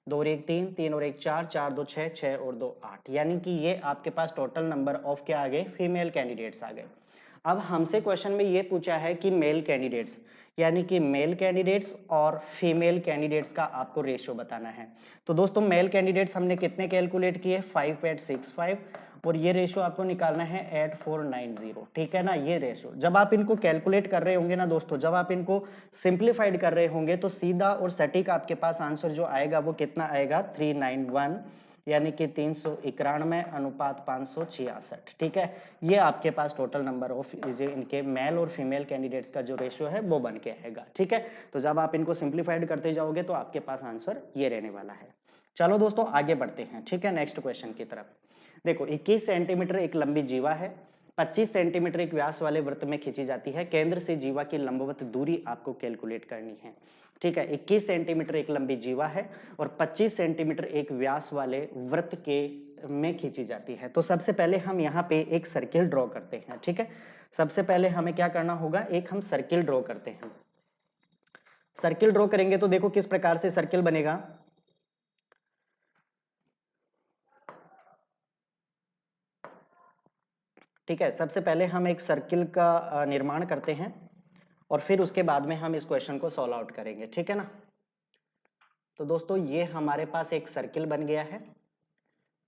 2 और 1 3, 3 और 1 4, 4 2 6, 6 और 2 8, यानी कि ये आपके पास टोटल नंबर ऑफ क्या आ गए, फीमेल कैंडिडेट्स आ गए। अब हमसे क्वेश्चन में ये पूछा है कि मेल कैंडिडेट्स, यानी कि मेल कैंडिडेट्स और फीमेल कैंडिडेट्स का आपको रेशियो बताना है। तो दोस्तों मेल कैंडिडेट्स हमने कितने कैलकुलेट किए, 5865, और ये रेशियो आपको निकालना है 8490। ठीक है ना, ये रेशियो जब आप इनको कैलकुलेट कर रहे होंगे ना दोस्तों, जब आप इनको सिंप्लीफाइड कर रहे होंगे तो सीधा और सटीक आपके पास आंसर जो आएगा वो कितना आएगा, 391, यानी कि 391 अनुपात 566। ठीक है, ये आपके पास टोटल नंबर ऑफ इनके मेल और फीमेल कैंडिडेट्स का जो रेशियो है वो बन के आएगा। ठीक है, तो जब आप इनको सिंप्लीफाइड करते जाओगे तो आपके पास आंसर ये रहने वाला है। चलो दोस्तों आगे बढ़ते हैं। ठीक है, नेक्स्ट क्वेश्चन की तरफ देखो, 21 सेंटीमीटर एक लंबी जीवा है, 25 सेंटीमीटर एक व्यास वाले वृत्त में खींची जाती है, केंद्र से जीवा की लंबवत दूरी आपको कैलकुलेट करनी है। ठीक है, 21 सेंटीमीटर एक लंबी जीवा है और 25 सेंटीमीटर एक व्यास वाले वृत्त के में खींची जाती है। तो सबसे पहले हम यहाँ पे एक सर्किल ड्रॉ करते हैं। ठीक है, सबसे पहले हमें क्या करना होगा, एक हम सर्किल ड्रॉ करते हैं। सर्किल ड्रॉ करेंगे तो देखो किस प्रकार से सर्किल बनेगा। ठीक है, सबसे पहले हम एक सर्किल का निर्माण करते हैं और फिर उसके बाद में हम इस क्वेश्चन को सॉल्व आउट करेंगे। ठीक है ना, तो दोस्तों ये हमारे पास एक सर्किल बन गया है।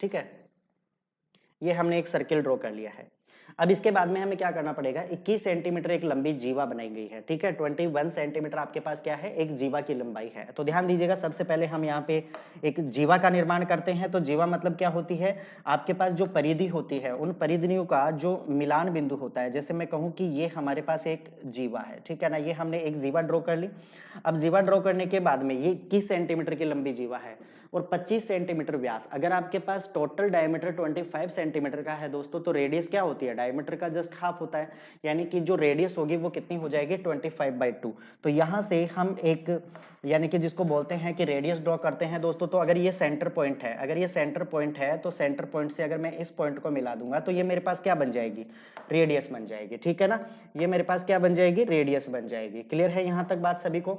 ठीक है, ये हमने एक सर्किल ड्रॉ कर लिया है। अब इसके बाद में हमें क्या करना पड़ेगा, 21 सेंटीमीटर एक लंबी जीवा बनाई गई है। ठीक है, 21 सेंटीमीटर आपके पास क्या है, एक जीवा की लंबाई है। तो ध्यान दीजिएगा, सबसे पहले हम यहाँ पे एक जीवा का निर्माण करते हैं। तो जीवा मतलब क्या होती है, आपके पास जो परिधि होती है उन परिधियों का जो मिलान बिंदु होता है। जैसे मैं कहूँ कि ये हमारे पास एक जीवा है, ठीक है ना, ये हमने एक जीवा ड्रॉ कर ली। अब जीवा ड्रॉ करने के बाद में ये 21 सेंटीमीटर की लंबी जीवा है, और 25 सेंटीमीटर व्यास। अगर आपके पास टोटल डायमीटर 25 सेंटीमीटर का है दोस्तों, तो रेडियस क्या होती है, डायमीटर का जस्ट हाफ होता है, यानी कि जो रेडियस होगी वो कितनी हो जाएगी 25/2। तो यहाँ से हम एक यानी कि जिसको बोलते हैं कि रेडियस ड्रॉ करते हैं दोस्तों। तो अगर ये सेंटर पॉइंट है, अगर ये सेंटर पॉइंट है, तो सेंटर पॉइंट से अगर मैं इस पॉइंट को मिला दूंगा तो ये मेरे पास क्या बन जाएगी, रेडियस बन जाएगी, ठीक है ना। ये मेरे पास क्या बन जाएगी, रेडियस बन जाएगी। क्लियर है यहाँ तक बात सभी को।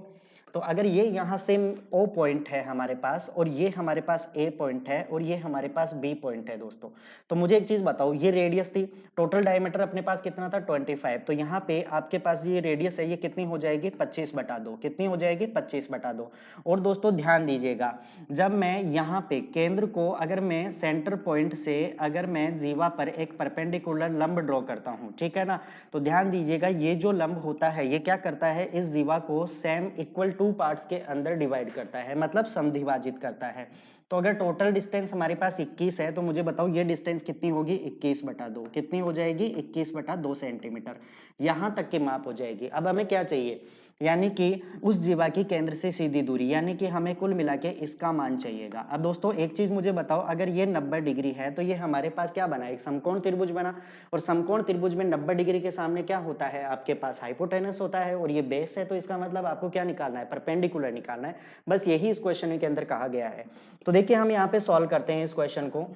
तो अगर ये यहाँ से O पॉइंट है हमारे पास, और ये हमारे पास A पॉइंट है, और ये हमारे पास B पॉइंट है दोस्तों, तो मुझे एक चीज बताओ, ये रेडियस थी, टोटल डायमीटर अपने पास कितना था 25, तो यहाँ पे आपके पास ये रेडियस है, ये कितनी हो जाएगी 25/2, कितनी हो जाएगी 25/2। और दोस्तों ध्यान दीजिएगा, जब मैं यहाँ पे केंद्र को, अगर मैं सेंटर पॉइंट से अगर मैं जीवा पर एक परपेंडिकुलर लंब ड्रॉ करता हूँ, ठीक है ना, तो ध्यान दीजिएगा ये जो लंब होता है ये क्या करता है, इस जीवा को सेम इक्वल 2 पार्ट्स के अंदर डिवाइड करता है, मतलब समद्विभाजित करता है। तो अगर टोटल डिस्टेंस हमारे पास 21 है, तो मुझे बताओ ये डिस्टेंस कितनी होगी, 21/2, कितनी हो जाएगी 21/2 सेंटीमीटर, यहां तक की माप हो जाएगी। अब हमें क्या चाहिए, यानी कि उस जीवा की केंद्र से सीधी दूरी, यानी कि हमें कुल मिला के इसका मान चाहिएगा। अब दोस्तों एक चीज मुझे बताओ, अगर ये 90 डिग्री है तो ये हमारे पास क्या बना, एक समकोण त्रिभुज बना, और समकोण त्रिभुज में 90 डिग्री के सामने क्या होता है, आपके पास हाइपोटेनस होता है, और ये बेस है, तो इसका मतलब आपको क्या निकालना है, परपेंडिकुलर निकालना है। बस यही इस क्वेश्चन के अंदर कहा गया है। तो देखिए हम यहाँ पे सॉल्व करते हैं इस क्वेश्चन को।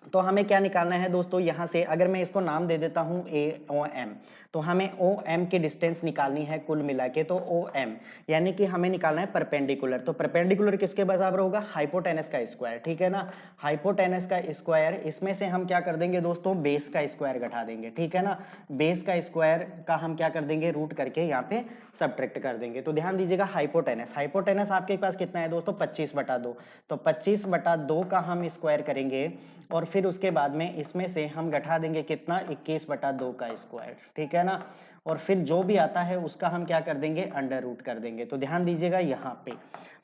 तो हमें क्या निकालना है दोस्तों, यहां से अगर मैं इसको नाम दे देता हूं AOM, तो हमें OM की डिस्टेंस निकालनी है कुल मिला के। तो OM यानी कि हमें निकालना है परपेंडिकुलर, तो परपेंडिकुलर किसके बराबर होगा, हाइपोटेनस का स्क्वायर, ठीक है ना, हाइपोटेनस का स्क्वायर, इसमें से हम क्या कर देंगे दोस्तों, बेस का स्क्वायर घटा देंगे, ठीक है ना, बेस का स्क्वायर का हम क्या कर देंगे, रूट करके यहाँ पे सब्ट्रैक्ट कर देंगे। तो ध्यान दीजिएगा, हाइपोटेनस, हाइपोटेनस आपके पास कितना है दोस्तों 25/2, तो 25/2 का हम स्क्वायर करेंगे, और फिर उसके बाद में इसमें से हम घटा देंगे कितना, 21/2 का स्क्वायर, ठीक है ना, और फिर जो भी आता है उसका हम क्या कर देंगे, अंडर रूट कर देंगे। तो ध्यान दीजिएगा यहाँ पे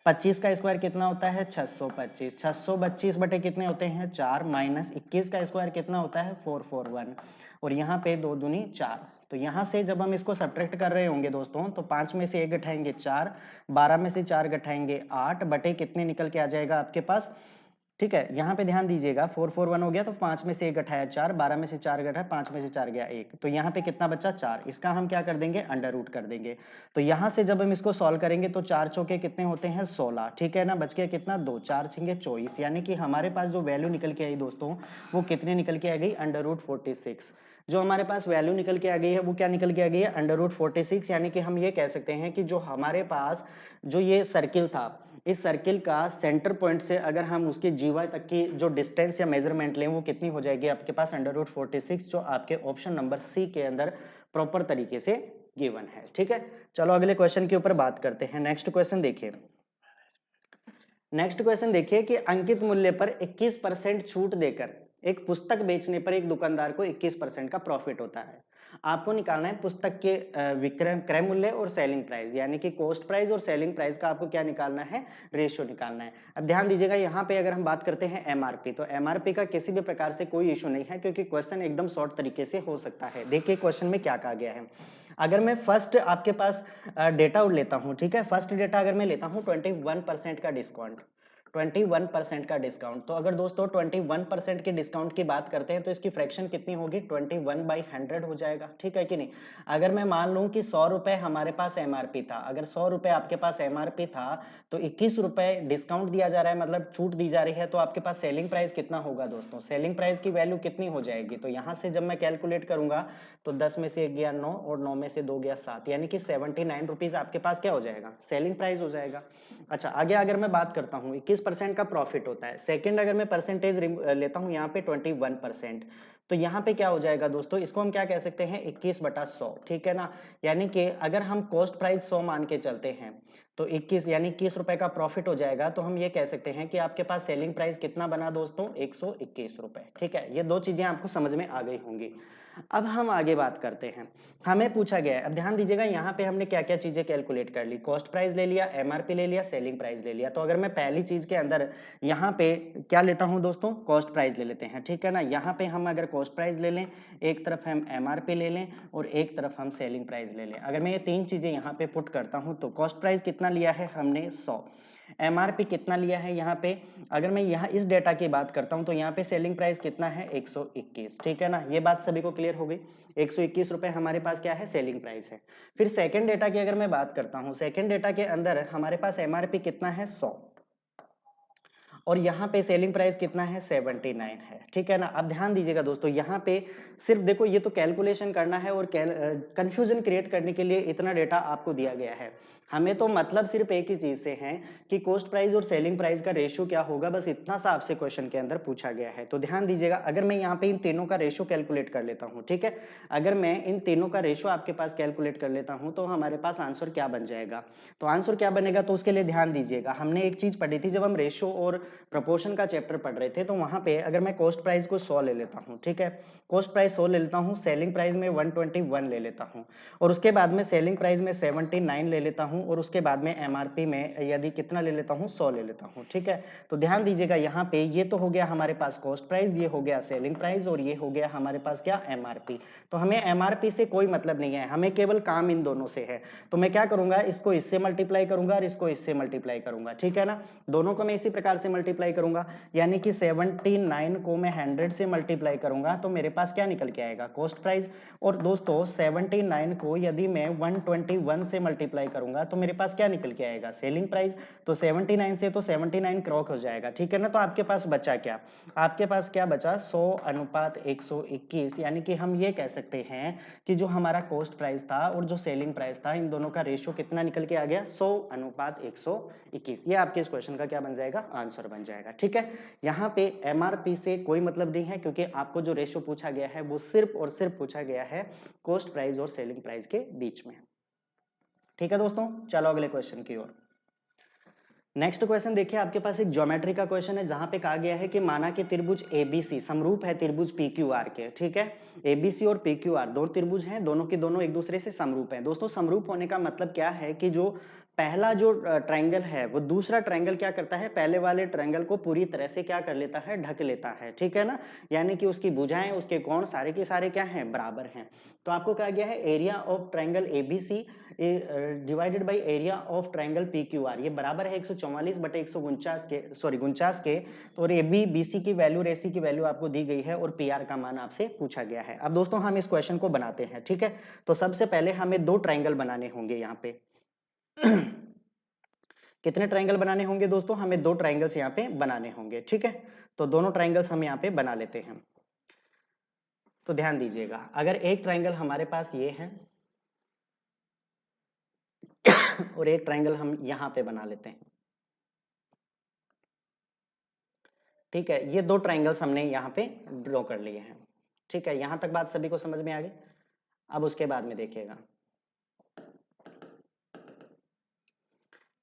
25 का स्क्वायर कितना होता है 625, 625 बटे कितने होते हैं 4, माइनस 21 का स्क्वायर कितना होता है 441, और यहाँ पे 2 दूनी 4। तो यहाँ से जब हम इसको सब्ट्रैक्ट कर रहे होंगे दोस्तों, तो 5 में से 1 घटाएंगे 4, 12 में से 4 घटाएंगे 8, बटे कितने निकल के आ जाएगा आपके पास, ठीक है। यहाँ पे ध्यान दीजिएगा 441 हो गया, तो 5 में से 1 घटाया 4, 12 में से 4 घटाया 5 में से 4 गया 1, तो यहाँ पे कितना बचा 4, इसका हम क्या कर देंगे, अंडर रूट कर देंगे। तो यहाँ से जब हम इसको सॉल्व करेंगे तो 4 चौके कितने होते हैं 16, ठीक है ना, बच गया कितना 2, 4 छिंगे 24, यानी कि हमारे पास जो वैल्यू निकल के आई दोस्तों, वो कितने निकल के आ गई, √46। जो हमारे पास वैल्यू निकल के आ गई है वो क्या निकल के आ गई है, √46, यानी कि हम ये कह सकते हैं कि जो हमारे पास जो ये सर्किल था, इस सर्किल का सेंटर पॉइंट से अगर हम उसके जीवा तक की जो डिस्टेंस या मेजरमेंट लें, वो कितनी हो जाएगी आपके पास, √46, जो आपके ऑप्शन नंबर सी के अंदर प्रॉपर तरीके से गिवन है, ठीक है। चलो अगले क्वेश्चन के ऊपर बात करते हैं। नेक्स्ट क्वेश्चन देखिए, नेक्स्ट क्वेश्चन देखिए कि अंकित मूल्य पर 21% छूट देकर एक पुस्तक बेचने पर एक दुकानदार को 21% का प्रॉफिट होता है। आपको निकालना है पुस्तक के विक्रय क्रय मूल्य और सेलिंग प्राइस, यानी कि कॉस्ट प्राइस और सेलिंग प्राइस का आपको क्या निकालना है, रेशियो निकालना है। अब ध्यान दीजिएगा यहाँ पे अगर हम बात करते हैं एमआरपी, तो एमआरपी का किसी भी प्रकार से कोई इशू नहीं है, क्योंकि क्वेश्चन एकदम शॉर्ट तरीके से हो सकता है। देखिए क्वेश्चन में क्या कहा गया है। अगर मैं फर्स्ट आपके पास डेटा लेता हूँ, ठीक है, फर्स्ट डेटा अगर मैं लेता हूँ 21% का डिस्काउंट, 21% का डिस्काउंट, तो अगर दोस्तों 21% के डिस्काउंट की बात करते हैं तो इसकी फ्रैक्शन कितनी होगी, 21/100 हो जाएगा, ठीक है कि नहीं। अगर मैं मान लूं कि 100 रुपए हमारे पास एमआरपी था, अगर 100 रुपए आपके पास एमआरपी था, तो 21 रुपए डिस्काउंट दिया जा रहा है, मतलब छूट दी जा रही है, तो आपके पास सेलिंग प्राइस कितना होगा दोस्तों, सेलिंग प्राइस की वैल्यू कितनी हो जाएगी। तो यहां से जब मैं कैलकुलेट करूंगा तो 10 में से 1 गया 9 और 9 में से 2 गया 7, यानी कि 79 रुपीज आपके पास क्या हो जाएगा, सेलिंग प्राइस हो जाएगा। अच्छा आगे अगर मैं बात करता हूँ 21% का प्रॉफिट होता है, सेकंड अगर मैं परसेंटेज लेता हूँ यहाँ पे 21%, तो यहाँ पे क्या हो जाएगा दोस्तों, इसको हम क्या कह सकते हैं 21/100, ठीक है ना। यानी कि अगर हम कॉस्ट प्राइस 100 मान के चलते हैं तो 21 यानी 21 रुपए का प्रॉफिट हो जाएगा, तो हम ये कह सकते हैं कि आपके पास सेलिंग प्राइस कितना बना दोस्तों 121 रुपए, ठीक है। ये दो चीजें आपको समझ में आ गई होंगी। अब हम आगे बात करते हैं, हमें पूछा गया है, अब ध्यान दीजिएगा यहाँ पे हमने क्या क्या चीजें कैलकुलेट कर ली, कॉस्ट प्राइस ले लिया, एमआरपी ले लिया, सेलिंग प्राइस ले लिया। तो अगर मैं पहली चीज के अंदर यहाँ पे क्या लेता हूँ दोस्तों, कॉस्ट प्राइस ले लेते हैं, ठीक है ना। यहाँ पे हम अगर कॉस्ट प्राइस ले लें, एक तरफ हम एमआरपी ले लें और एक तरफ हम सेलिंग प्राइस ले लें, अगर मैं ये तीन चीजें यहाँ पे पुट करता हूँ तो कॉस्ट प्राइस कितना कितना लिया है हमने 100। एमआरपी कितना लिया है यहाँ पे, अगर मैं यहाँ इस डेटा की बात करता हूँ तो यहाँ पे सेलिंग प्राइस कितना है 121, ठीक है ना, ये बात सभी को क्लियर हो गई। 121 रुपए हमारे पास क्या है सेलिंग प्राइस है। फिर सेकंड डेटा की अगर मैं बात करता हूँ, सेकंड डेटा के अंदर हमारे पास एमआरपी कितना है 100 और यहाँ पे सेलिंग प्राइस कितना है 79 है, ठीक है ना। अब ध्यान दीजिएगा दोस्तों, यहाँ पे सिर्फ देखो ये तो कैलकुलेशन करना है और कंफ्यूजन क्रिएट करने के लिए इतना डेटा आपको दिया गया है। हमें तो मतलब सिर्फ एक ही चीज से है कि कॉस्ट प्राइस और सेलिंग प्राइस का रेशियो क्या होगा, बस इतना सा आपसे क्वेश्चन के अंदर पूछा गया है। तो ध्यान दीजिएगा, अगर मैं यहाँ पे इन तीनों का रेशियो कैलकुलेट कर लेता हूँ, ठीक है, अगर मैं इन तीनों का रेशियो आपके पास कैलकुलेट कर लेता हूँ तो हमारे पास आंसर क्या बन जाएगा। तो आंसर क्या बनेगा, तो उसके लिए ध्यान दीजिएगा, हमने एक चीज पढ़ी थी जब हम रेशियो और प्रपोर्शन का चैप्टर पढ़ रहे थे, तो वहां पे अगर मैं कॉस्ट प्राइस को 100 ले लेता हूं, ठीक है, कॉस्ट प्राइस 100 ले लेता हूं, सेलिंग प्राइस में 121 ले लेता हूं और उसके बाद में सेलिंग प्राइस में 79 ले लेता हूं और उसके बाद में एमआरपी में यदि कितना ले लेता हूं 100 ले लेता हूं, ठीक है। तो ध्यान दीजिएगा, यहाँ पे ये तो हो गया हमारे पास कॉस्ट प्राइस, ये हो गया सेलिंग प्राइस और ये हो गया हमारे पास क्या एमआरपी। तो हमें एमआरपी से कोई मतलब नहीं है, हमें केवल काम इन दोनों से है। तो मैं क्या करूंगा, इसको इससे मल्टीप्लाई करूंगा और इसको इससे मल्टीप्लाई करूंगा, ठीक है ना। दोनों को मैं इसी प्रकार से मल्टीप्लाई करूंगा, यानी कि 79 को मैं 100 से मल्टीप्लाई करूंगा तो मेरे पास क्या निकल के आएगा कॉस्ट प्राइस। और दोस्तों 79 को यदि मैं 121 से मल्टीप्लाई करूंगा तो मेरे पास क्या निकल के आएगा सेलिंग प्राइस। तो 79 से तो 79 क्रॉस हो जाएगा, ठीक है ना। तो आपके पास बचा क्या, आपके पास क्या बचा 100 अनुपात 121, यानी कि हम ये कह सकते हैं कि जो हमारा कॉस्ट प्राइस था और जो सेलिंग प्राइस था इन दोनों का रेशियो कितना निकल के आ गया 100 अनुपात 121। ये आपके इस क्वेश्चन का क्या बन जाएगा आंसर बन जाएगा, ठीक है। यहाँ पे एमआरपी से कोई मतलब नहीं है क्योंकि आपको जो रेशियो पूछा गया है वो सिर्फ और सिर्फ पूछा गया है कॉस्ट प्राइस और सेलिंग प्राइस के बीच में, ठीक है दोस्तों। चलो अगले क्वेश्चन की ओर। नेक्स्ट क्वेश्चन देखिए, आपके पास एक ज्योमेट्री का क्वेश्चन है जहां पे कहा गया है कि माना कि त्रिभुज एबीसी समरूप है त्रिभुज पीक्यूआर के, ठीक है। एबीसी और पीक्यूआर दो त्रिभुज हैं, दोनों के दोनों एक दूसरे से समरूप हैं। दोस्तों समरूप होने का मतलब क्या है कि जो पहला जो ट्रायंगल है वो दूसरा ट्रायंगल क्या करता है, पहले वाले ट्रायंगल को पूरी तरह से क्या कर लेता है, ढक लेता है, ठीक है ना। यानी कि उसकी भुजाएं उसके कोण सारे के सारे क्या हैं, बराबर हैं। तो आपको कहा गया है area of triangle ABC divided by area of triangle PQR, ये बराबर है 144 बटे 149 के, सॉरी 49 के। तो और एबी बीसी की वैल्यू और एसी की वैल्यू आपको दी गई है और पीआर का मान आपसे पूछा गया है। अब दोस्तों हम इस क्वेश्चन को बनाते हैं, ठीक है। तो सबसे पहले हमें दो ट्रायंगल बनाने होंगे यहाँ पे कितने ट्रायंगल बनाने होंगे दोस्तों, हमें दो ट्रायंगल्स यहाँ पे बनाने होंगे, ठीक है। तो दोनों ट्रायंगल्स हम यहाँ पे बना लेते हैं। तो ध्यान दीजिएगा, अगर एक ट्रायंगल हमारे पास ये है और एक ट्रायंगल हम यहाँ पे बना लेते हैं, ठीक है। ये दो ट्रायंगल्स हमने यहाँ पे ड्रॉ कर लिए हैं, ठीक है। यहां तक बात सभी को समझ में आ गई। अब उसके बाद में देखिएगा,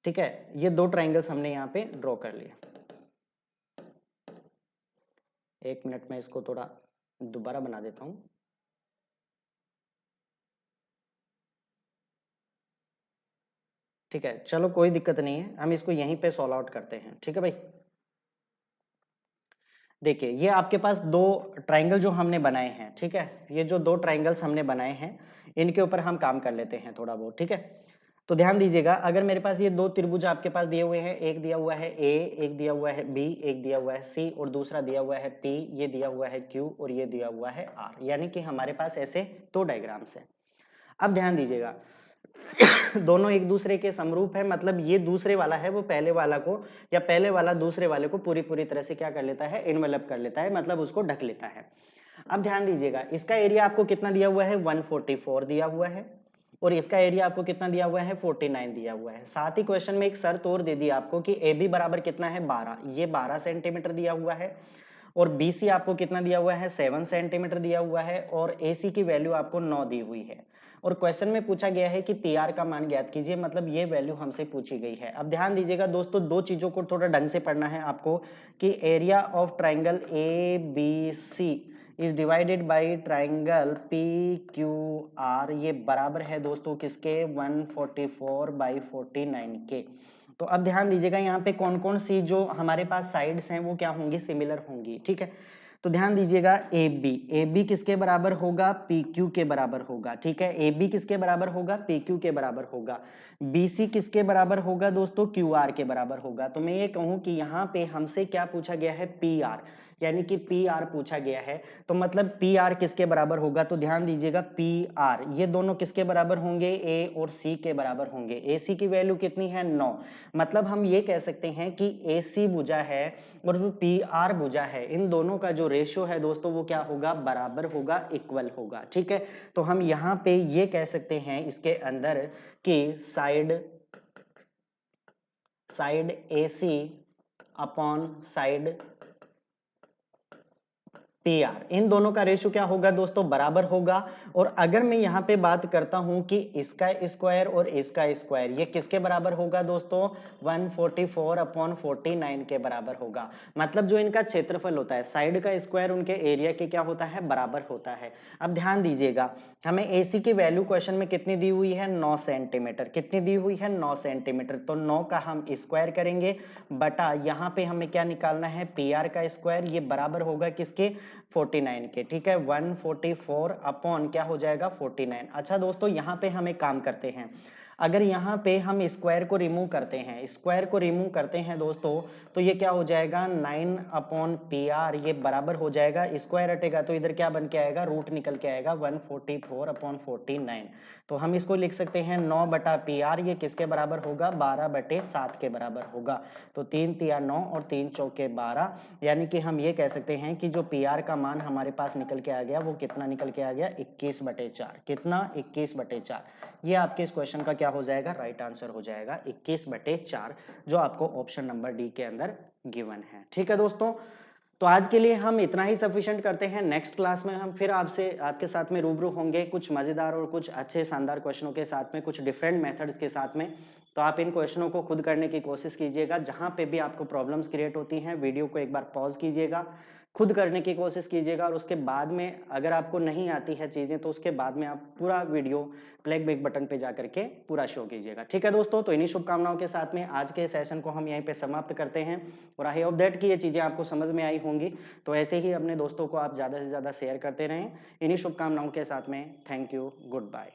ठीक है, ये दो ट्रायंगल्स हमने यहाँ पे ड्रॉ कर लिए। एक मिनट में इसको थोड़ा दोबारा बना देता हूं। ठीक है, चलो कोई दिक्कत नहीं है, हम इसको यहीं पे सॉल्व आउट करते हैं, ठीक है भाई। देखिए ये आपके पास दो ट्रायंगल जो हमने बनाए हैं, ठीक है, ये जो दो ट्रायंगल्स हमने बनाए हैं इनके ऊपर हम काम कर लेते हैं थोड़ा बहुत, ठीक है। तो ध्यान दीजिएगा, अगर मेरे पास ये दो त्रिभुज आपके पास दिए हुए हैं, एक दिया हुआ है ए, एक दिया हुआ है बी, एक दिया हुआ है सी और दूसरा दिया हुआ है पी, ये दिया हुआ है क्यू और ये दिया हुआ है आर, यानी कि हमारे पास ऐसे दो डायग्राम्स हैं। अब ध्यान दीजिएगा दोनों एक दूसरे के समरूप है, मतलब ये दूसरे वाला है वो पहले वाला को, या पहले वाला दूसरे वाले को पूरी पूरी तरह से क्या कर लेता है, इन्वेलप कर लेता है, मतलब उसको ढक लेता है। अब ध्यान दीजिएगा, इसका एरिया आपको कितना दिया हुआ है 144 दिया हुआ है और इसका एरिया आपको कितना दिया हुआ है 49 दिया हुआ है। साथ ही क्वेश्चन में एक शर्त और दे दी आपको कि ए बी बराबर कितना है 12, ये 12 सेंटीमीटर दिया हुआ है और BC आपको कितना दिया हुआ है 7 सेंटीमीटर दिया हुआ है और AC की वैल्यू आपको 9 दी हुई है। और क्वेश्चन में पूछा गया है कि PR का मान ज्ञात कीजिए, मतलब ये वैल्यू हमसे पूछी गई है। अब ध्यान दीजिएगा दोस्तों, दो चीजों को थोड़ा ढंग से पढ़ना है आपको कि area of triangle ABC is divided by triangle PQR, ये बराबर है दोस्तों किसके 144/49 के। तो अब ध्यान दीजिएगा यहाँ पे कौन कौन सी जो हमारे पास साइड्स हैं वो क्या होंगी, सिमिलर होंगी, ठीक है। तो ध्यान दीजिएगा ए बी किसके बराबर होगा, पी क्यू के बराबर होगा, ठीक है। ए बी किसके बराबर होगा, पी क्यू के बराबर होगा। बी सी किसके बराबर होगा दोस्तों, क्यू आर के बराबर होगा। तो मैं ये कहूं कि यहाँ पे हमसे क्या पूछा गया है, पी आर, यानी कि पी आर पूछा गया है। तो मतलब पी आर किसके बराबर होगा, तो ध्यान दीजिएगा पी आर ये दोनों किसके बराबर होंगे, ए और सी के बराबर होंगे। ए सी की वैल्यू कितनी है, 9। मतलब हम ये कह सकते हैं कि ए सी भुजा है और जो पी आर भुजा है, इन दोनों का जो रेशियो है दोस्तों वो क्या होगा, बराबर होगा, इक्वल होगा, ठीक है। तो हम यहाँ पे ये कह सकते हैं इसके अंदर कि साइड ए सी अपॉन साइड पी आर, इन दोनों का रेशियो क्या होगा दोस्तों, बराबर होगा। और अगर मैं यहाँ पे बात करता हूं कि इसका स्क्वायर और इसका स्क्वायर, ये किसके बराबर होगा दोस्तों, 144 अपॉन 49 के बराबर होगा। मतलब जो इनका क्षेत्रफल होता है, साइड का स्क्वायर उनके एरिया के क्या होता है, बराबर होता है। अब ध्यान दीजिएगा, हमें AC की वैल्यू क्वेश्चन में कितनी दी हुई है, 9 सेंटीमीटर। कितनी दी हुई है, 9 सेंटीमीटर। तो 9 का हम स्क्वायर करेंगे बटा यहाँ पे हमें क्या निकालना है, PR का स्क्वायर, ये बराबर होगा किसके, 49 के, ठीक है। 144 अपॉन क्या हो जाएगा, 49। अच्छा दोस्तों, यहाँ पे हम एक काम करते हैं, अगर यहाँ पे हम स्क्वायर को रिमूव करते हैं, स्क्वायर को रिमूव करते हैं दोस्तों, तो ये क्या हो जाएगा, 9 अपॉन पी आर, ये बराबर हो जाएगा, स्क्वायर हटेगा तो इधर क्या बन के आएगा, रूट निकल के आएगा, 144 अपॉन 49। तो हम इसको लिख सकते हैं 9 बटा पी आर, ये किसके बराबर होगा, 12/7 के बराबर होगा। तो 3 तिया 9 और 3 चौके 12, यानी कि हम ये कह सकते हैं कि जो पी आर का मान हमारे पास निकल के आ गया वो कितना निकल के आ गया, 21/4। कितना, 21/4। ये आपके इस क्वेश्चन का क्या हो जाएगा, राइट आंसर हो जाएगा 21/4, जो आपको ऑप्शन नंबर डी के अंदर गिवन है, ठीक है दोस्तों। तो आज के लिए हम इतना ही सफिशिएंट करते हैं। नेक्स्ट क्लास में हम फिर आपके साथ में रूबरू होंगे कुछ मजेदार और कुछ अच्छे शानदार क्वेश्चनों के साथ में, कुछ डिफरेंट मेथड्स के साथ में। तो आप इन क्वेश्चनों को खुद करने की कोशिश कीजिएगा। जहां पे भी आपको प्रॉब्लम्स क्रिएट होती हैं, वीडियो को एक बार पॉज कीजिएगा, खुद करने की कोशिश कीजिएगा, और उसके बाद में अगर आपको नहीं आती है चीजें तो उसके बाद में आप पूरा वीडियो प्लेबैक बटन पे जाकर के पूरा शो कीजिएगा, ठीक है दोस्तों। तो इन्हीं शुभकामनाओं के साथ में आज के सेशन को हम यहीं पे समाप्त करते हैं, और आई होप दैट कि ये चीजें आपको समझ में आई होंगी। तो ऐसे ही अपने दोस्तों को आप ज्यादा से ज्यादा शेयर करते रहें। इन्हीं शुभकामनाओं के साथ में थैंक यू, गुड बाय।